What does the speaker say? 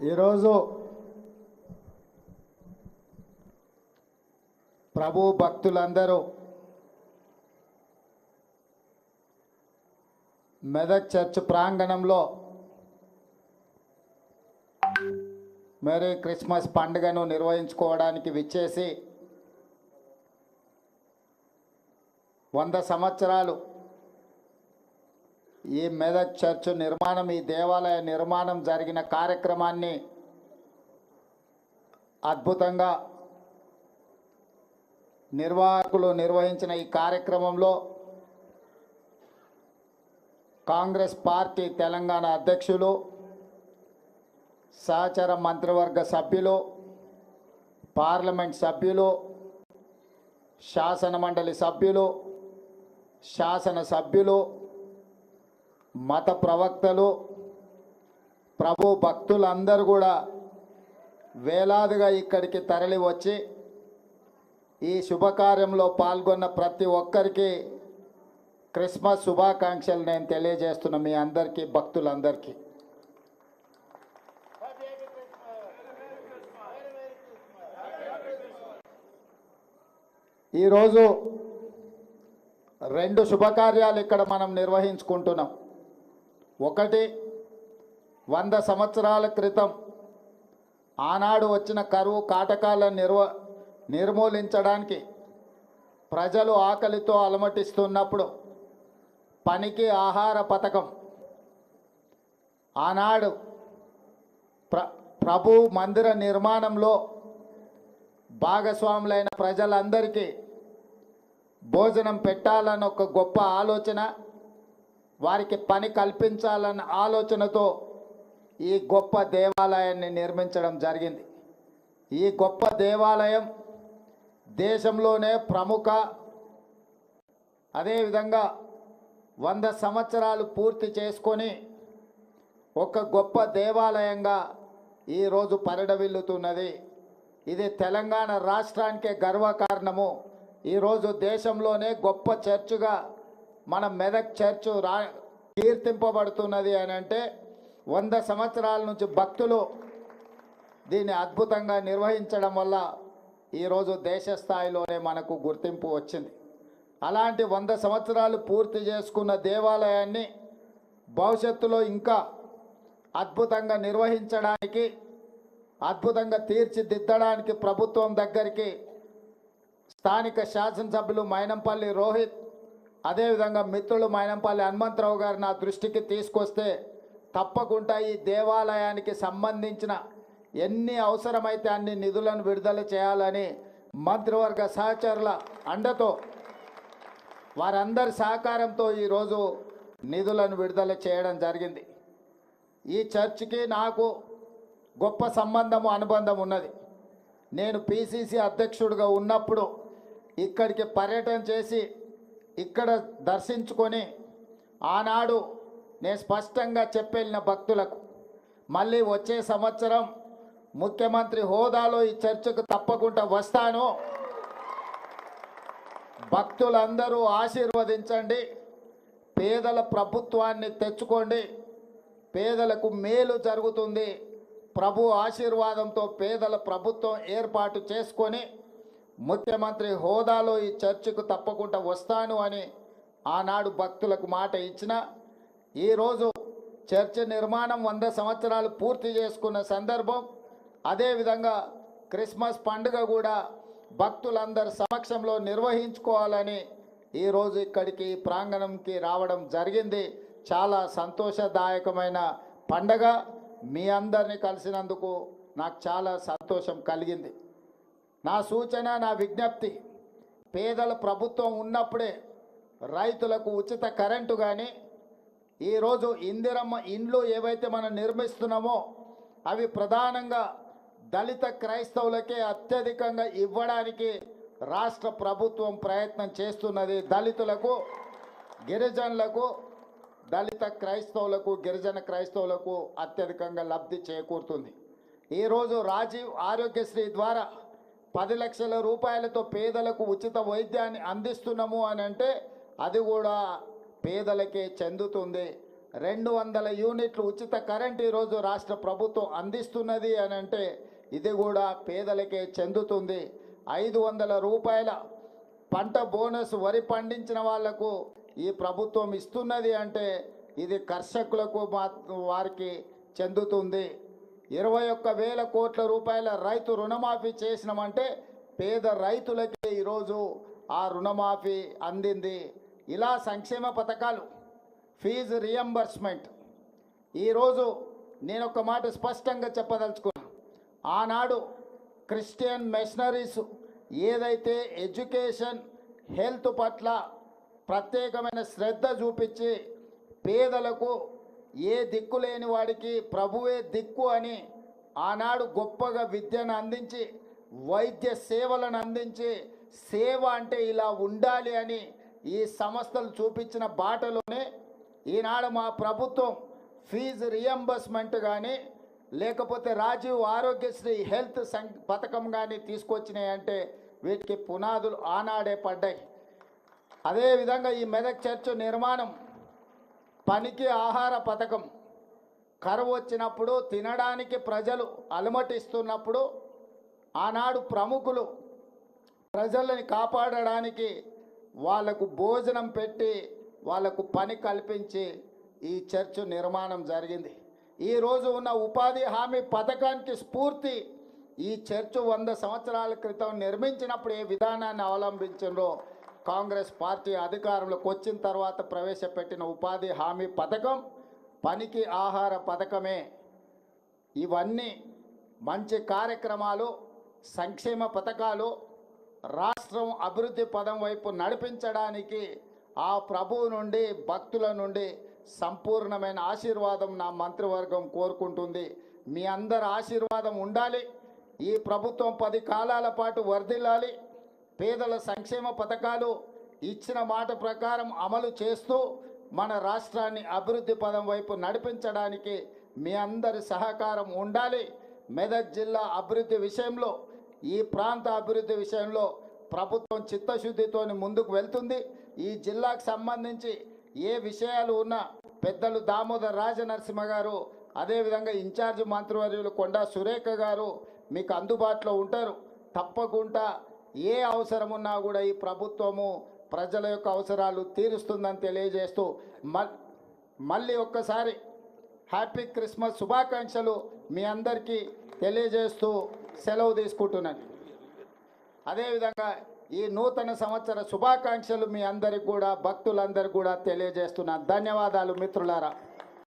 ఈరోజు ప్రభు భక్తులందరూ మెదక్ చర్చ్ ప్రాంగణంలో మేరీ క్రిస్మస్ పండుగను నిర్వహించుకోవడానికి విచ్చేసి 100 సంవత్సరాలు ఈ మెదక్ చర్చ్ నిర్మాణం, ఈ దేవాలయ నిర్మాణం జరిగిన కార్యక్రమాన్ని అద్భుతంగా నిర్వాహకులు నిర్వహించిన ఈ కార్యక్రమంలో కాంగ్రెస్ పార్టీ తెలంగాణ అధ్యక్షులు, సహచర మంత్రివర్గ సభ్యులు, పార్లమెంట్ సభ్యులు, శాసనమండలి సభ్యులు, శాసనసభ్యులు, మత ప్రవక్తలు, ప్రభు భక్తులందరూ కూడా వేలాదిగా ఇక్కడికి తరలి వచ్చి ఈ శుభకార్యంలో పాల్గొన్న ప్రతి ఒక్కరికి క్రిస్మస్ శుభాకాంక్షలు నేను తెలియజేస్తున్నా మీ అందరికీ, భక్తులందరికీ. ఈరోజు 2 శుభకార్యాలు ఇక్కడ మనం నిర్వహించుకుంటున్నాం. ఒకటి, 100 సంవత్సరాల క్రితం ఆనాడు వచ్చిన కరువు కాటకాలను నిర్మూలించడానికి ప్రజలు ఆకలితో అలమటిస్తున్నప్పుడు పనికి ఆహార పథకం ఆనాడు ప్రభు మందిర నిర్మాణంలో భాగస్వాములైన ప్రజలందరికీ భోజనం పెట్టాలని ఒక గొప్ప ఆలోచన, వారికి పని కల్పించాలన్న ఆలోచనతో ఈ గొప్ప దేవాలయాన్ని నిర్మించడం జరిగింది. ఈ గొప్ప దేవాలయం దేశంలోనే ప్రముఖ, అదేవిధంగా 100 సంవత్సరాలు పూర్తి చేసుకొని ఒక గొప్ప దేవాలయంగా ఈరోజు పరిడవిల్లుతున్నది. ఇది తెలంగాణ రాష్ట్రానికే గర్వకారణము. ఈరోజు దేశంలోనే గొప్ప చర్చుగా మన మెదక్ చర్చు కీర్తింపబడుతున్నది అని అంటే 100 సంవత్సరాల నుంచి భక్తులు దీన్ని అద్భుతంగా నిర్వహించడం వల్ల ఈరోజు దేశ స్థాయిలోనే మనకు గుర్తింపు వచ్చింది. అలాంటి 100 సంవత్సరాలు పూర్తి చేసుకున్న దేవాలయాన్ని భవిష్యత్తులో ఇంకా అద్భుతంగా నిర్వహించడానికి, అద్భుతంగా తీర్చిదిద్దడానికి ప్రభుత్వం దగ్గరికి స్థానిక శాసనసభ్యులు మైనంపల్లి రోహిత్, అదేవిధంగా మిత్రులు మైనంపల్లి హనుమంతరావు గారు నా దృష్టికి తీసుకొస్తే తప్పకుండా ఈ దేవాలయానికి సంబంధించిన ఎన్ని అవసరమైతే అన్ని నిధులను విడుదల చేయాలని మంత్రివర్గ సహచరుల అండతో, వారందరి సహకారంతో ఈరోజు నిధులను విడుదల చేయడం జరిగింది. ఈ చర్చికి నాకు గొప్ప సంబంధము, అనుబంధం ఉన్నది. నేను పిసిసి అధ్యక్షుడిగా ఉన్నప్పుడు ఇక్కడికి పర్యటన చేసి ఇక్కడ దర్శించుకొని ఆనాడు నేను స్పష్టంగా చెప్పెళ్ళిన భక్తులకు మళ్ళీ వచ్చే సంవత్సరం ముఖ్యమంత్రి హోదాలో ఈ చర్చకు తప్పకుండా వస్తాను, భక్తులందరూ ఆశీర్వదించండి, పేదల ప్రభుత్వాన్ని తెచ్చుకోండి, పేదలకు మేలు జరుగుతుంది, ప్రభు ఆశీర్వాదంతో పేదల ప్రభుత్వం ఏర్పాటు చేసుకొని ముఖ్యమంత్రి హోదాలో ఈ చర్చకు తప్పకుండా వస్తాను అని ఆనాడు భక్తులకు మాట ఇచ్చిన. ఈరోజు చర్చ్ నిర్మాణం 100 సంవత్సరాలు పూర్తి చేసుకున్న సందర్భం, అదేవిధంగా క్రిస్మస్ పండుగ కూడా భక్తులందరి సమక్షంలో నిర్వహించుకోవాలని ఈరోజు ఇక్కడికి ప్రాంగణంకి రావడం జరిగింది. చాలా సంతోషదాయకమైన పండగ. మీ అందరినీ కలిసినందుకు నాకు చాలా సంతోషం కలిగింది. నా సూచన, నా విజ్ఞప్తి, పేదల ప్రభుత్వం ఉన్నప్పుడే రైతులకు ఉచిత కరెంటు కానీ, ఈరోజు ఇందిరమ్మ ఇండ్లు ఏవైతే మనం నిర్మిస్తున్నామో అవి ప్రధానంగా దళిత క్రైస్తవులకే అత్యధికంగా ఇవ్వడానికి రాష్ట్ర ప్రభుత్వం ప్రయత్నం చేస్తున్నది. దళితులకు, గిరిజనులకు, దళిత క్రైస్తవులకు, గిరిజన క్రైస్తవులకు అత్యధికంగా లబ్ధి చేకూరుతుంది. ఈరోజు రాజీవ్ ఆరోగ్యశ్రీ ద్వారా 10 లక్షల రూపాయలతో పేదలకు ఉచిత వైద్యాన్ని అందిస్తున్నాము అని అంటే అది కూడా పేదలకే చెందుతుంది. 200 యూనిట్లు ఉచిత కరెంట్ ఈరోజు రాష్ట్ర ప్రభుత్వం అందిస్తున్నది అని అంటే ఇది కూడా పేదలకే చెందుతుంది. 500 రూపాయల పంట బోనస్ వరి పండించిన వాళ్లకు ఈ ప్రభుత్వం ఇస్తున్నది అంటే ఇది కర్షకులకు వారికి చెందుతుంది. 21,000 కోట్ల రూపాయల రైతు రుణమాఫీ చేసినామంటే పేద రైతులకే ఈరోజు ఆ రుణమాఫీ అందింది. ఇలా సంక్షేమ పథకాలు, ఫీజు రియంబర్స్మెంట్. ఈరోజు నేను ఒక మాట స్పష్టంగా చెప్పదలుచుకున్నా. ఆనాడు క్రిస్టియన్ మిషనరీస్ ఏదైతే ఎడ్యుకేషన్ హెల్త్ పట్ల ప్రత్యేకమైన శ్రద్ధ చూపించి పేదలకు ఏ దిక్కు లేని వాడికి ప్రభువే దిక్కు అని ఆనాడు గొప్పగా విద్యను అందించి వైద్య సేవలను అందించి సేవ అంటే ఇలా ఉండాలి అని ఈ సంస్థలు చూపించిన బాటలోనే ఈనాడు మా ప్రభుత్వం ఫీజు రియంబర్స్మెంట్ కానీ లేకపోతే రాజీవ్ ఆరోగ్యశ్రీ హెల్త్ పథకం కానీ తీసుకొచ్చినాయంటే వీటికి పునాదులు ఆనాడే పడ్డాయి. అదేవిధంగా ఈ మెదక్ చర్చ్ నిర్మాణం, పనికి ఆహార పథకం, కరువు వచ్చినప్పుడు తినడానికి ప్రజలు అలమటిస్తున్నప్పుడు ఆనాడు ప్రముఖులు ప్రజలని కాపాడడానికి వాళ్లకు భోజనం పెట్టి వాళ్లకు పని కల్పించి ఈ చర్చ్ నిర్మాణం జరిగింది. ఈరోజు ఉన్న ఉపాధి హామీ పథకానికి స్ఫూర్తి ఈ చర్చ్ 100 సంవత్సరాల క్రితం నిర్మించినప్పుడు ఏ విధానాన్ని అవలంబించిందో కాంగ్రెస్ పార్టీ అధికారంలోకి వచ్చిన తర్వాత ప్రవేశపెట్టిన ఉపాధి హామీ పథకం, పనికి ఆహార పథకమే. ఇవన్నీ మంచి కార్యక్రమాలు, సంక్షేమ పథకాలు రాష్ట్రం అభివృద్ధి పదం వైపు నడిపించడానికి ఆ ప్రభువు నుండి భక్తుల నుండి సంపూర్ణమైన ఆశీర్వాదం నా మంత్రివర్గం కోరుకుంటుంది. మీ అందరి ఆశీర్వాదం ఉండాలి. ఈ ప్రభుత్వం 10 కాలాల పాటు వర్ధిల్లాలి. పేదల సంక్షేమ పథకాలు ఇచ్చిన మాట ప్రకారం అమలు చేస్తూ మన రాష్ట్రాన్ని అభివృద్ధి పదం వైపు నడిపించడానికి మీ అందరి సహకారం ఉండాలి. మెదక్ జిల్లా అభివృద్ధి విషయంలో, ఈ ప్రాంత అభివృద్ధి విషయంలో ప్రభుత్వం చిత్తశుద్ధితో ముందుకు వెళ్తుంది. ఈ జిల్లాకు సంబంధించి ఏ విషయాలు ఉన్నా పెద్దలు దామోదర్ రాజనరసింహ గారు, అదేవిధంగా ఇన్ఛార్జ్ మంత్రివర్యులు కొండా సురేఖ గారు మీకు అందుబాటులో ఉంటారు. తప్పకుండా ఏ అవసరం ఉన్నా కూడా ఈ ప్రభుత్వము ప్రజల యొక్క అవసరాలు తీరుస్తుందని తెలియజేస్తూ మళ్ళీ ఒక్కసారి హ్యాపీ క్రిస్మస్ శుభాకాంక్షలు మీ అందరికీ తెలియజేస్తూ సెలవు తీసుకుంటున్నాను. అదేవిధంగా ఈ నూతన సంవత్సర శుభాకాంక్షలు మీ అందరికి కూడా, భక్తులందరికీ కూడా తెలియజేస్తున్నాను. ధన్యవాదాలు మిత్రులారా.